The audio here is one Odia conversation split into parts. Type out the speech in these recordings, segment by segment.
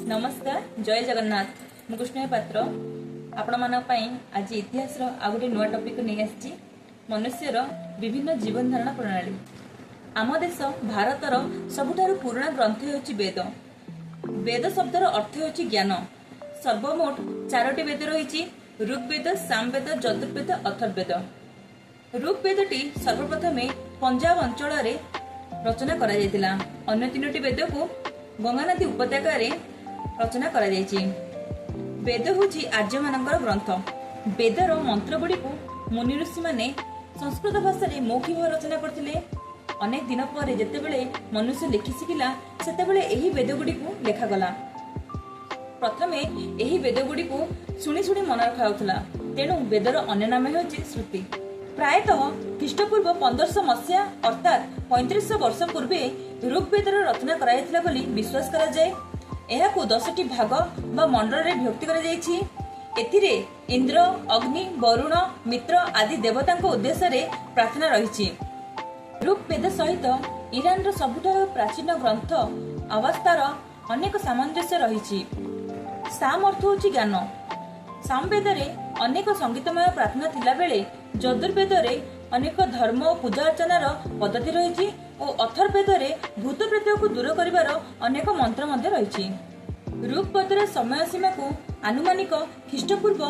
नमस्कार जय जगन्नाथ मु कृष्ण पात्र आपण मान आज इतिहास आ गोटे नुआ टॉपिक नहीं आसी मनुष्यर विभिन्न जीवन धारण प्रणाली। आम देश भारतर सबुठारु पुराना ग्रंथ होछि वेद। वेद शब्दर अर्थ होछि ज्ञान। सर्वमोट 4टी वेद रही ऋग्वेद, सामवेद, यजुर्वेद, अथर्ववेद। ऋग्वेदटी सर्वप्रथम पंजाब अंचल रचना करा जायतिला। अन्य 3टी वेद को गंगा नदी उपत्यका रचना करा जायछि। वेद होछि आर्य मानकर ग्रंथ। वेदर मंत्र गुड़ी को मुनि ऋषि माने संस्कृत भाषा रे मौखिक रचना करथिले। अनेक दिन पर जेतेबेले मनुष्य लिखि सिखिला सेतेबेले एही वेद गुड़ी को लेखा गला। प्रथमे एही वेद गुड़ी को सुनी सुनी मन रखाउथला। तेणु वेदर अन्य नाम होछि श्रुति। प्रायतः ख्रीष्टपूर्व 1500 मसीहा अर्थात 3500 वर्ष पूर्वे ऋग्वेदर रचना कराइथिला बोली विश्वास करा जाय। एहाकु 10टी भाग बा मंडल रे विभक्ति करा जायछि। एथिरे इंद्र, अग्नि, वरुण, मित्र आदि देवतांको उद्देश्य रे प्रार्थना रहिछि। ऋग्वेद सहित ईरान रो सबुठारु प्राचीन ग्रंथ अवस्थार अनेक सामंजस्य रहिछि। साम अर्थ होछि ज्ञान। सामवेद रे अनेक संगीतमय प्रार्थना थिला बेले यजुर्वेद रे अनेक धर्म और पूजा अर्चनार पद्धति रही और अथर्ववेद रे भूत प्रेत को दूर करिवार अनेक मंत्र मध्य रही। ऋग्वेदर समय सीमा को आनुमानिक ख्रीष्टपूर्व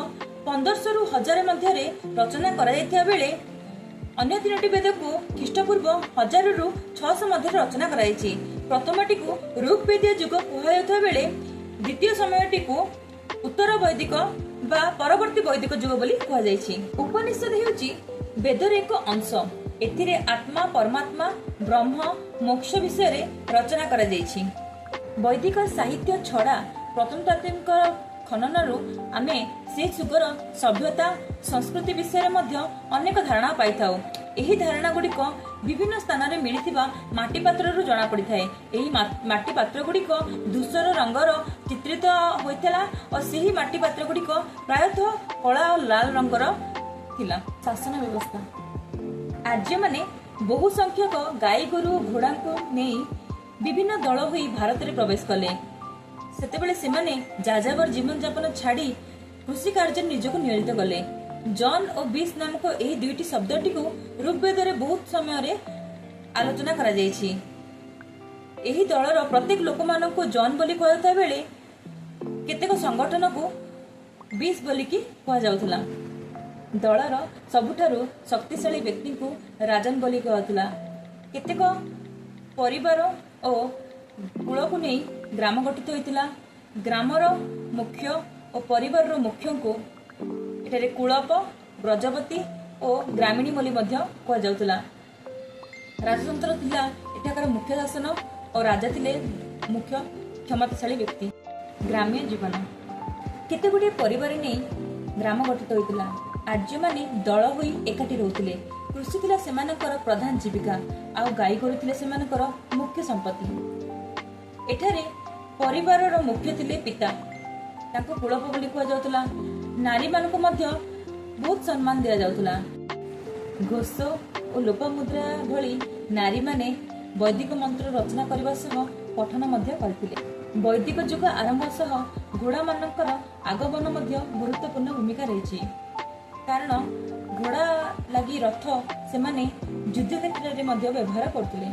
1500 रु 1000 मध्य रचना करा जायथिया बेले अन्य 3टी वेद को ख्रीष्टपूर्व 1000 रु 600 मध्य रचना करा जायछि। प्रथमटी को ऋग्वेदीय युग कुहायथवा बेले द्वितीय समयटी को उत्तर वैदिक बा परवर्ती वैदिक युग बोली कुहा जायछि। उपनिषद हेउछि वेदर एक अंश। एथिरे आत्मा, परमात्मा, ब्रह्म, मोक्ष विषय रे रचना करा जायछि। वैदिक साहित्य छड़ा प्रथम तात्विक खननरु आमे से युगर सभ्यता संस्कृति विषय मध्य अनेक धारणा पाइथाउ। एही धारणा गुड़िक विभिन्न स्थान रे मिलिथिबा माटी पात्ररु जणा पड़िथाय। एही माटी पात्र गुड़िक धूसर रंगर चित्रित होइतला और सेही माटी पात्र गुड़िक प्रायतः कला और लाल रंगर थिला। शासन व्यवस्था आर्य माने बहु संख्यक गाई गोरु घोड़ा को नहीं विभिन्न दल होई भारत रे प्रवेश कले। सेतेबेले सेमाने जाजाबर जीवन यापन छाड़ी कृषि कार्य निजको नियोजित कले। जॉन और बीस नामक एही दुईटी शब्दटी को ऋग्वेद रे बहुत समय रे आलोचना करा जायछि। एही दलर प्रत्येक लोक मानको जॉन बोली कहता बेले केतेक संगठन को 20 बोली की कहा जाउथला। दलर सबुठारु शक्तिशाली व्यक्ति को राजन बोली कहतला। केतेक परिवार और कुल को नहीं ग्राम गठित होइतिला। ग्रामर मुख्य और परिवार रो मुख्य को एठारे कुलप, ब्रजवती और ग्रामीणी बोली मध्य कहा जाउतला। राजतंत्र थिला एठाकार मुख्य शासन और राजा थिले मुख्य क्षमताशाली व्यक्ति। ग्राम्य जीवन केते गुडे परिवार नै ग्राम गठित होइतिला। आर्य माने दल होई एकाठी रहउतिले। कृषि थिला सेमानकर प्रधान जीविका आ गाई गोरु थिले सेमानकर मुख्य संपत्ति। एठारे परिवार रो मुख्य थिले पिता, ताको कुलप बोली कहा जाउतला। नारी मानक मध्य बहुत सम्मान दिया जाउतला। घोष और लोपामुद्रा भली नारी माने वैदिक मंत्र रचना करबा सह पठन मध्य करथिले। वैदिक युग आरंभ सह घोड़ा मानकर आगमन मध्य गुरुत्वपूर्ण भूमिका रही। कारण घोड़ा लगी रथ से माने युद्ध क्षेत्र में मध्य व्यवहार करथिले।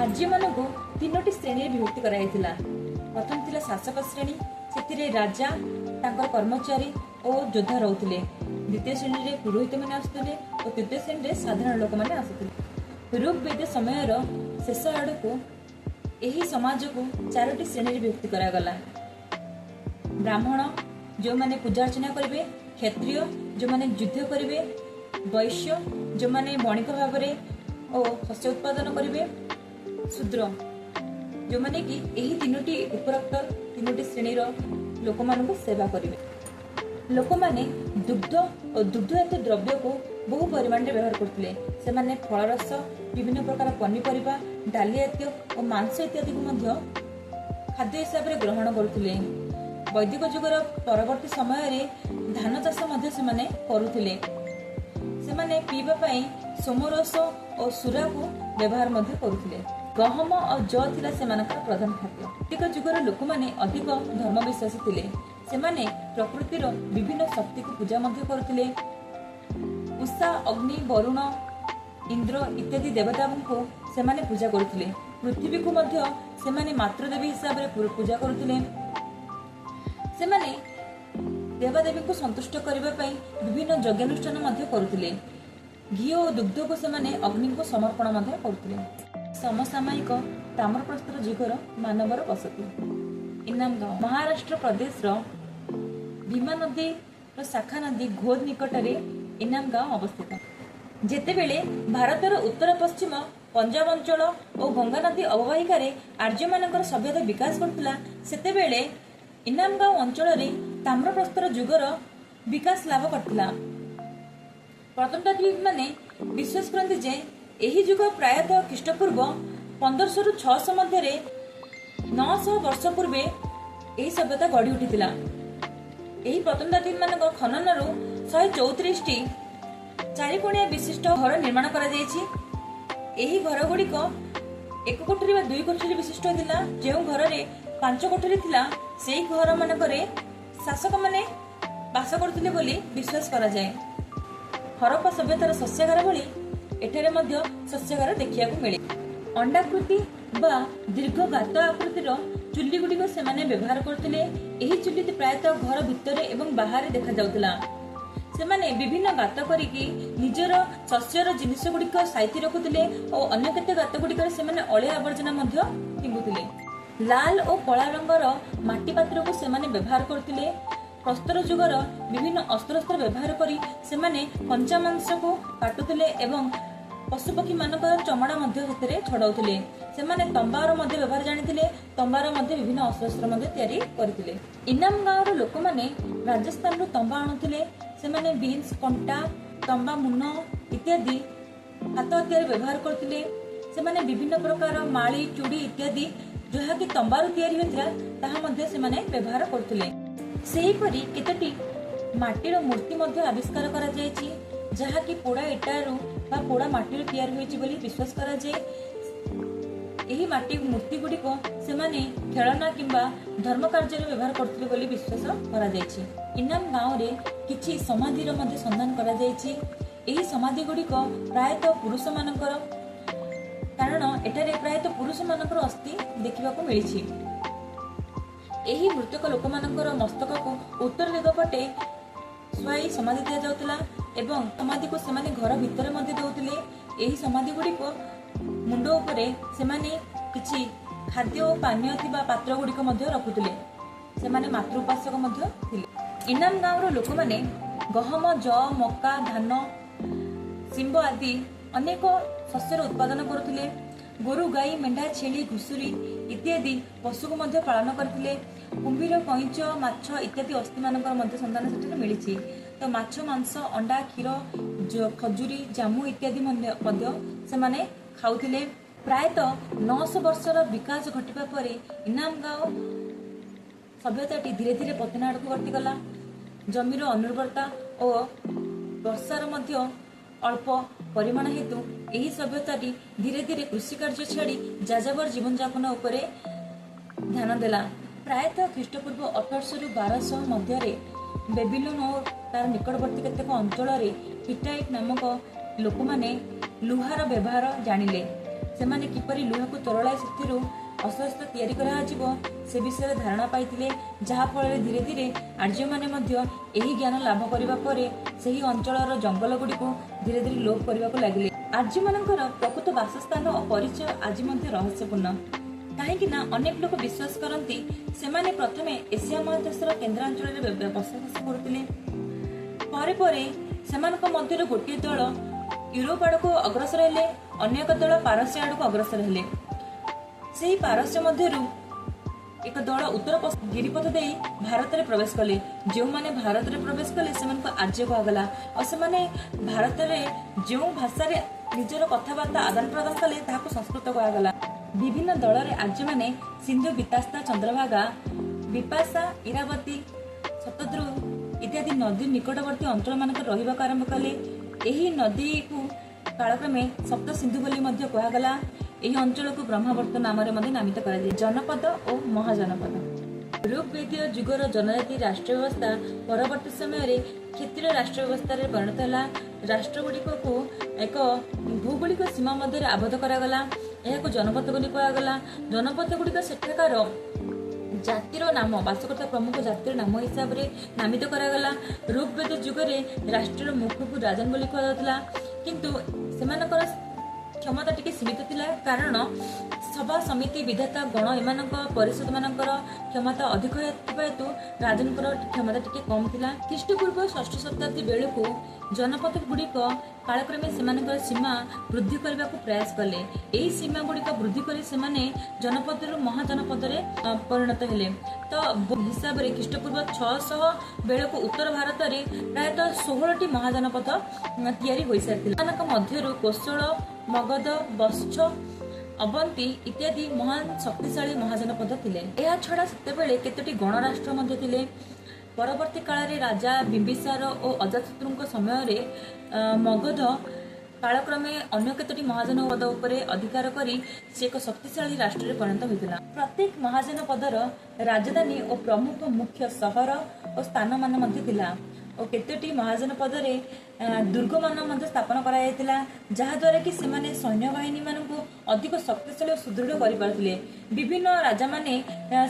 आर्य मानक 3टी श्रेणी विभक्ति कराइथिला। प्रथम थिला शासक श्रेणी, सेतिरे राजा तांकर कर्मचारी और योद्धा रहउथिले। द्वितीय श्रेणी रे पुरोहित माने आसुथिले और तृतीय श्रेणी रे साधारण लोक माने आसुथिले। ऋग्वेद समयर शेष आड़ को एही समाज को 4टी श्रेणी रे विभक्ति करा गला। ब्राह्मण जो माने पूजा अर्चना करिवे, क्षत्रिय जो माने युद्ध करिवे, वैश्य जो माने वणिक भाव रे और शस्य उत्पादन करिवे, शूद्र जो माने कि एही 3टी उपरोक्त 3टी श्रेणी रो लोक मानक सेवा करिवे। लोक माने दुग्ध और दुग्धजात द्रव्य को बहु परिमाण रे व्यवहार करथिले। से माने फल रस, विभिन्न प्रकार पनीपरिबा, डाली जातीय और मांस इत्यादि को मध्य खाद्य हिसाब रे ग्रहण करथिले। वैदिक युगर परवर्ती समय रे धान चाष मध्य से माने करुथिले। से माने पीबा पई सोमरस और सुरा को व्यवहार मध्य करुथिले। ଗହମ ଆଉ ଯଅ ଥିଲା ସେମାନଙ୍କର ପ୍ରଧାନ ଖାଦ୍ୟ। ଆଦିକ ଯୁଗର ଲୋକମାନେ ଅଧିକ ଧର୍ମ ବିଶ୍ୱାସୀ ଥିଲେ। ସେମାନେ ପ୍ରକୃତିର ବିଭିନ୍ନ ଶକ୍ତିକୁ ପୂଜା ମଧ୍ୟ କରୁଥିଲେ। ଉଷା, ଅଗ୍ନି, ବରୁଣ, ଇନ୍ଦ୍ର ଇତ୍ୟାଦି ଦେବତାଙ୍କୁ ସେମାନେ ପୂଜା କରୁଥିଲେ। ପୃଥିବୀକୁ ମଧ୍ୟ ସେମାନେ ମାତୃଦେବୀ ହିସାବରେ ପୂଜା କରୁଥିଲେ। ସେମାନେ ଦେବାଦେବୀଙ୍କୁ ସନ୍ତୁଷ୍ଟ କରିବା ପାଇଁ ବିଭିନ୍ନ ଯଜ୍ଞାନୁଷ୍ଠାନ ମଧ୍ୟ କରୁଥିଲେ। ଘିଅ ଓ ଦୁଗ୍ଧକୁ ସେମାନେ ଅଗ୍ନିଙ୍କୁ ସମର୍ପଣ ମଧ୍ୟ କରୁଥିଲେ। ସମସାମୟିକ ତାମ୍ରପ୍ରସ୍ତର ଯୁଗର ମାନବର ବସତି। ଇନାମଗାଁଓ ମହାରାଷ୍ଟ୍ର ପ୍ରଦେଶର ଭୀମା ନଦୀର ଶାଖା ନଦୀ ଘୋଦ ନିକଟରେ ଇନାମଗାଁଓ ଅବସ୍ଥିତ। ଯେତେବେଳେ ଭାରତର ଉତ୍ତର ପଶ୍ଚିମ ପଞ୍ଜାବ ଅଞ୍ଚଳ ଓ ଗଙ୍ଗା ନଦୀ ଅବବାହିକାରେ ଆର୍ଯ୍ୟମାନଙ୍କର ସଭ୍ୟତା ବିକାଶ କରୁଥିଲା, ସେତେବେଳେ ଇନାମଗାଁଓ ଅଞ୍ଚଳରେ ତାମ୍ରପ୍ରସ୍ତର ଯୁଗର ବିକାଶ ଲାଭ କରିଥିଲା। ପ୍ରତ୍ନତତ୍ତ୍ୱବିଦମାନେ ବିଶ୍ୱାସ କରନ୍ତି ଯେ ଏହି ଯୁଗ ପ୍ରାୟତଃ ଖ୍ରୀଷ୍ଟପୂର୍ବ 1500 ରୁ 600 ମଧ୍ୟରେ 900 ବର୍ଷ ପୂର୍ବେ ଏହି ସଭ୍ୟତା ଗଢ଼ି ଉଠିଥିଲା। ଏହି ପ୍ରତ୍ନତତ୍ତ୍ୱବିଦମାନଙ୍କ ଖନନରୁ 134ଟି ଚାରିକୋଣିଆ ବିଶିଷ୍ଟ ଘର ନିର୍ମାଣ କରାଯାଇଛି। ଏହି ଘରଗୁଡ଼ିକ 1 କୋଠରୀ ବା 2 କୋଠରୀ ବିଶିଷ୍ଟ ଥିଲା। ଯେଉଁ ଘରରେ 5 କୋଠରୀ ଥିଲା, ସେହି ଘରମାନଙ୍କରେ ଶାସକମାନେ ବାସ କରୁଥିଲେ ବୋଲି ବିଶ୍ୱାସ କରାଯାଏ। ହରପ୍ପା ସଭ୍ୟତାର ଶସ୍ୟାଗାର ଭଳି ଏଠାରେ ମଧ୍ୟ ଶସ୍ୟାଗାର ଦେଖିବାକୁ ମିଳେ। ଅଣ୍ଡାକୃତି ବା ଦୀର୍ଘ ଗାତ ଆକୃତିର ଚୁଲିଗୁଡ଼ିକ ସେମାନେ ବ୍ୟବହାର କରୁଥିଲେ। ଏହି ଚୁଲିଟି ପ୍ରାୟତଃ ଘର ଭିତରେ ଏବଂ ବାହାରେ ଦେଖାଯାଉଥିଲା। ସେମାନେ ବିଭିନ୍ନ ଗାତ କରିକି ନିଜର ଶସ୍ୟର ଜିନିଷ ଗୁଡ଼ିକ ସାଇତି ରଖୁଥିଲେ ଓ ଅନ୍ୟ କେତେ ଗାତ ଗୁଡ଼ିକରେ ସେମାନେ ଅଳିଆ ଆବର୍ଜନା ମଧ୍ୟ ଫିଙ୍ଗୁଥିଲେ। ଲାଲ ଓ କଳା ରଙ୍ଗର ମାଟି ପାତ୍ରକୁ ସେମାନେ ବ୍ୟବହାର କରୁଥିଲେ। ପ୍ରସ୍ତର ଯୁଗର ବିଭିନ୍ନ ଅସ୍ତ୍ରଶସ୍ତ୍ର ବ୍ୟବହାର କରି ସେମାନେ କଞ୍ଚା ମାଂସକୁ କାଟୁଥିଲେ ଏବଂ ପଶୁପକ୍ଷୀ ମାନଙ୍କର ଚମଡ଼ା ମଧ୍ୟ ସେଥିରେ ଛଡାଉଥିଲେ। ସେମାନେ ତମ୍ବାର ମଧ୍ୟ ବ୍ୟବହାର ଜାଣିଥିଲେ। ତମ୍ବାର ମଧ୍ୟ ବିଭିନ୍ନ ଅସ୍ତ୍ରଶସ୍ତ୍ର ମଧ୍ୟ ତିଆରି କରିଥିଲେ। ଇନାମଗାଁଓର ଲୋକମାନେ ରାଜସ୍ଥାନରୁ ତମ୍ବା ଆଣୁଥିଲେ। ସେମାନେ ବିନ୍ସ, କଣ୍ଟା, ତମ୍ବା ମୁନ ଇତ୍ୟାଦି ହାତ ହତିଆର ବ୍ୟବହାର କରୁଥିଲେ। ସେମାନେ ବିଭିନ୍ନ ପ୍ରକାର ମାଳି, ଚୁଡ଼ି ଇତ୍ୟାଦି ଯାହାକି ତମ୍ବାରୁ ତିଆରି ହୋଇଥିଲା ତାହା ମଧ୍ୟ ସେମାନେ ବ୍ୟବହାର କରୁଥିଲେ। ସେହିପରି କେତୋଟି ମାଟିର ମୂର୍ତ୍ତି ମଧ୍ୟ ଆବିଷ୍କାର କରାଯାଇଛି, ଯାହାକି ପୋଡ଼ା ଇଟାରୁ ବା ପୋଡ଼ା ମାଟିରୁ ତିଆରି ହୋଇଛି ବୋଲି ବିଶ୍ୱାସ କରାଯାଏ। ଏହି ମାଟି ମୂର୍ତ୍ତି ଗୁଡ଼ିକ ସେମାନେ ଖେଳନା କିମ୍ବା ଧର୍ମ କାର୍ଯ୍ୟରେ ବ୍ୟବହାର କରୁଥିଲେ ବୋଲି ବିଶ୍ୱାସ କରାଯାଇଛି। ଇନାମଗାଁଓରେ କିଛି ସମାଧିର ମଧ୍ୟ ସନ୍ଧାନ କରାଯାଇଛି। ଏହି ସମାଧି ଗୁଡ଼ିକ ପ୍ରାୟତଃ ପୁରୁଷମାନଙ୍କର, କାରଣ ଏଠାରେ ପ୍ରାୟତଃ ପୁରୁଷମାନଙ୍କର ଅସ୍ଥି ଦେଖିବାକୁ ମିଳିଛି। ଏହି ମୃତକ ଲୋକମାନଙ୍କର ମସ୍ତକକୁ ଉତ୍ତର ଦିଗ ପଟେ ଶୁଆଇ ସମାଧି ଦିଆଯାଉଥିଲା ଏବଂ ସମାଧିକୁ ସେମାନେ ଘର ଭିତରେ ମଧ୍ୟ ଦେଉଥିଲେ। ଏହି ସମାଧି ଗୁଡ଼ିକ ମୁଣ୍ଡ ଉପରେ ସେମାନେ କିଛି ଖାଦ୍ୟ ଓ ପାନୀୟ ଥିବା ପାତ୍ର ଗୁଡ଼ିକ ମଧ୍ୟ ରଖୁଥିଲେ। ସେମାନେ ମାତୃ ଉପାସକ ମଧ୍ୟ ଥିଲେ। ଇନାମଗାଁଓର ଲୋକମାନେ ଗହମ, ଯଅ, ମକା, ଧାନ, ଶିମ୍ବ ଆଦି ଅନେକ ଶସ୍ୟର ଉତ୍ପାଦନ କରୁଥିଲେ। ଗୋରୁ, ଗାଈ, ମେଣ୍ଢା, ଛେଳି, ଘୁଷୁରୀ ଇତ୍ୟାଦି ପଶୁକୁ ମଧ୍ୟ ପାଳନ କରିଥିଲେ। କୁମ୍ଭୀର, କଇଁଚ, ମାଛ ଇତ୍ୟାଦି ଅସ୍ଥିମାନଙ୍କର ମଧ୍ୟ ସନ୍ଧାନ ସେଠାରେ ମିଳିଛି। ତ ମାଛ, ମାଂସ, ଅଣ୍ଡା, କ୍ଷୀର, ଖଜୁରୀ, ଜାମୁ ଇତ୍ୟାଦି ମଧ୍ୟ ସେମାନେ ଖାଉଥିଲେ। ପ୍ରାୟତଃ 900 ବର୍ଷର ବିକାଶ ଘଟିବା ପରେ ଇନାମଗାଁଓ ସଭ୍ୟତାଟି ଧୀରେ ଧୀରେ ପତନ ଆଡ଼କୁ ଗତିଗଲା। ଜମିର ଅନୁର୍ବରତା ଓ ବର୍ଷାର ମଧ୍ୟ ଅଳ୍ପ ପରିମାଣ ହେତୁ ଏହି ସଭ୍ୟତାଟି ଧୀରେ ଧୀରେ କୃଷି କାର୍ଯ୍ୟ ଛାଡ଼ି ଯାଯାବର ଜୀବନଯାପନ ଉପରେ ଧ୍ୟାନ ଦେଲା। ପ୍ରାୟତଃ ଖ୍ରୀଷ୍ଟପୂର୍ବ 1800 ରୁ 1200 ମଧ୍ୟରେ ବେବିଲୋନ ଓ ତାର ନିକଟବର୍ତ୍ତୀ କେତେକ ଅଞ୍ଚଳରେ ହିଟାଇଟ୍ ନାମକ ଲୋକମାନେ ଲୁହାର ବ୍ୟବହାର ଜାଣିଲେ। ସେମାନେ କିପରି ଲୁହାକୁ ତରଳାଇ ସେଥିରୁ ଅସ୍ତ୍ରଶସ୍ତ୍ର ତିଆରି କରାଯିବ ସେ ବିଷୟରେ ଧାରଣା ପାଇଥିଲେ, ଯାହାଫଳରେ ଧୀରେ ଧୀରେ ଆର୍ଯ୍ୟମାନେ ମଧ୍ୟ ଏହି ଜ୍ଞାନ ଲାଭ କରିବା ପରେ ସେହି ଅଞ୍ଚଳର ଜଙ୍ଗଲ ଗୁଡ଼ିକୁ ଧୀରେ ଧୀରେ ଲୋପ କରିବାକୁ ଲାଗିଲେ। ଆର୍ଯ୍ୟମାନଙ୍କର ପ୍ରକୃତ ବାସସ୍ଥାନ ଓ ପରିଚୟ ଆଜି ମଧ୍ୟ ରହସ୍ୟପୂର୍ଣ୍ଣ, କାହିଁକି ନା ଅନେକ ଲୋକ ବିଶ୍ୱାସ କରନ୍ତି ସେମାନେ ପ୍ରଥମେ ଏସିଆ ମହାଦେଶର କେନ୍ଦ୍ରାଞ୍ଚଳରେ ବସବାସ କରୁଥିଲେ। ପରେ ପରେ ସେମାନଙ୍କ ମଧ୍ୟରୁ ଗୋଟିଏ ଦଳ ୟୁରୋପ ଆଡ଼କୁ ଅଗ୍ରସର ହେଲେ, ଅନ୍ୟ ଏକ ଦଳ ପାରସ୍ୟ ଆଡ଼କୁ ଅଗ୍ରସର ହେଲେ। ସେହି ପାରସ୍ୟ ମଧ୍ୟରୁ ଏକ ଦଳ ଉତ୍ତର ଗିରିପଥ ଦେଇ ଭାରତରେ ପ୍ରବେଶ କଲେ। ଯେଉଁମାନେ ଭାରତରେ ପ୍ରବେଶ କଲେ ସେମାନଙ୍କୁ ଆର୍ଯ୍ୟ କୁହାଗଲା ଆଉ ସେମାନେ ଭାରତରେ ଯେଉଁ ଭାଷାରେ ନିଜର କଥାବାର୍ତ୍ତା ଆଦାନ ପ୍ରଦାନ କଲେ ତାହାକୁ ସଂସ୍କୃତ କୁହାଗଲା। ବିଭିନ୍ନ ଦଳରେ ଆର୍ଯ୍ୟମାନେ ସିନ୍ଧୁ, ବିତାସ୍ତା, ଚନ୍ଦ୍ରଭାଗା, ବିପାଶା, ଇରାବତୀ, ଶତଦ୍ରୁ ଇତ୍ୟାଦି ନଦୀ ନିକଟବର୍ତ୍ତୀ ଅଞ୍ଚଳମାନଙ୍କରେ ରହିବାକୁ ଆରମ୍ଭ କଲେ। ଏହି ନଦୀକୁ କାଳକ୍ରମେ ସପ୍ତ ସିନ୍ଧୁ ବୋଲି ମଧ୍ୟ କୁହାଗଲା। ଏହି ଅଞ୍ଚଳକୁ ବ୍ରହ୍ମାବର୍ତ ନାମରେ ମଧ୍ୟ ନାମିତ କରାଯାଏ। ଜନପଦ ଓ ମହାଜନପଦ। ଋଗ୍ବେଦୀୟ ଯୁଗର ଜନଜାତି ରାଷ୍ଟ୍ର ବ୍ୟବସ୍ଥା ପରବର୍ତ୍ତୀ ସମୟରେ କ୍ଷତ୍ରିୟ ରାଷ୍ଟ୍ର ବ୍ୟବସ୍ଥାରେ ପରିଣତ ହେଲା। ରାଷ୍ଟ୍ରଗୁଡ଼ିକକୁ ଏକ ଭୌଗୋଳିକ ସୀମା ମଧ୍ୟରେ ଆବଦ୍ଧ କରାଗଲା। ଏହାକୁ ଜନପଦ ବୋଲି କୁହାଗଲା। ଜନପଦ ଗୁଡ଼ିକ ସେଠାକାର ଜାତିର ନାମ, ବାସ କରୁଥିବା ପ୍ରମୁଖ ଜାତିର ନାମ ହିସାବରେ ନାମିତ କରାଗଲା। ଋଗ୍ବେଦ ଯୁଗରେ ରାଷ୍ଟ୍ରର ମୁଖ୍ୟକୁ ରାଜନ ବୋଲି କୁହାଯାଉଥିଲା, କିନ୍ତୁ ସେମାନଙ୍କର କ୍ଷମତା ଟିକେ ସୀମିତ ଥିଲା, କାରଣ ସଭା ସମିତି ବିଧାତା ଗଣ ଏମାନଙ୍କ ପରିଷଦ ମାନଙ୍କର କ୍ଷମତା ଅଧିକ ଥିବା ହେତୁ ରାଜନଙ୍କର କ୍ଷମତା ଟିକେ କମ୍ ଥିଲା। ଖ୍ରୀଷ୍ଟପୂର୍ବ ଷଷ୍ଠ ଶତାବ୍ଦୀ ବେଳକୁ ଜନପଦ ଗୁଡ଼ିକ କାଳକ୍ରମେ ସେମାନଙ୍କର ସୀମା ବୃଦ୍ଧି କରିବାକୁ ପ୍ରୟାସ କଲେ। ଏହି ସୀମା ଗୁଡ଼ିକ ବୃଦ୍ଧି କରି ସେମାନେ ଜନପଦରୁ ମହାଜନପଦରେ ପରିଣତ ହେଲେ। ତ ହିସାବରେ ଖ୍ରୀଷ୍ଟପୂର୍ବ 600 ବେଳକୁ ଉତ୍ତର ଭାରତରେ ପ୍ରାୟତଃ 16ଟି ମହାଜନପଦ ତିଆରି ହୋଇସାରିଥିଲା। ସେମାନଙ୍କ ମଧ୍ୟରୁ କୋଶଳ, ମଗଧ, ବତ୍ସ, ଅବନ୍ତୀ ଇତ୍ୟାଦି ମହାନ ଶକ୍ତିଶାଳୀ ମହାଜନପଦ ଥିଲେ। ଏହା ଛଡ଼ା ସେତେବେଳେ କେତୋଟି ଗଣରାଷ୍ଟ୍ର ମଧ୍ୟ ଥିଲେ। ପରବର୍ତ୍ତୀ କାଳରେ ରାଜା ବିମ୍ବିସାର ଓ ଅଜାତଶତ୍ରୁଙ୍କ ସମୟରେ ମଗଧ କାଳକ୍ରମେ ଅନ୍ୟ କେତୋଟି ମହାଜନପଦ ଉପରେ ଅଧିକାର କରି ସେ ଏକ ଶକ୍ତିଶାଳୀ ରାଷ୍ଟ୍ରରେ ପରିଣତ ହୋଇଥିଲା। ପ୍ରତ୍ୟେକ ମହାଜନପଦର ରାଜଧାନୀ ଓ ପ୍ରମୁଖ ମୁଖ୍ୟ ସହର ଓ ସ୍ଥାନମାନ ମଧ୍ୟ ଥିଲା ଓ କେତୋଟି ମହାଜନପଦରେ ଦୁର୍ଗମାନ ମଧ୍ୟ ସ୍ଥାପନ କରାଯାଇଥିଲା, ଯାହାଦ୍ୱାରା କି ସେମାନେ ସୈନ୍ୟବାହିନୀ ମାନଙ୍କୁ ଅଧିକ ଶକ୍ତିଶାଳୀ ଓ ସୁଦୃଢ଼ କରିପାରୁଥିଲେ। ବିଭିନ୍ନ ରାଜାମାନେ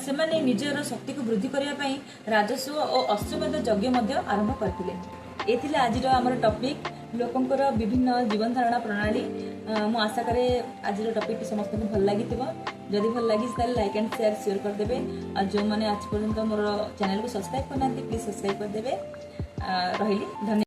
ସେମାନେ ନିଜର ଶକ୍ତିକୁ ବୃଦ୍ଧି କରିବା ପାଇଁ ରାଜସ୍ୱ ଓ ଅଶ୍ୱମେଧ ଯଜ୍ଞ ମଧ୍ୟ ଆରମ୍ଭ କରିଥିଲେ। ଏ ଥିଲା ଆଜିର ଆମର ଟପିକ୍, ଲୋକଙ୍କର ବିଭିନ୍ନ ଜୀବନ ଧାରଣା ପ୍ରଣାଳୀ। ମୁଁ ଆଶା କରେ ଆଜିର ଟପିକ୍ଟି ସମସ୍ତଙ୍କୁ ଭଲ ଲାଗିଥିବ। ଯଦି ଭଲ ଲାଗିଛି ତାହେଲେ ଲାଇକ୍ ଆଣ୍ଡ ସେୟାର କରିଦେବେ। ଆଉ ଯେଉଁମାନେ ଆଜି ପର୍ଯ୍ୟନ୍ତ ମୋର ଚ୍ୟାନେଲକୁ ସବସ୍କ୍ରାଇବ୍ କରିନାହାନ୍ତି ପ୍ଲିଜ୍ ସବସ୍କ୍ରାଇବ୍ କରିଦେବେ। ରହିଲି, ଧନ୍ୟବାଦ।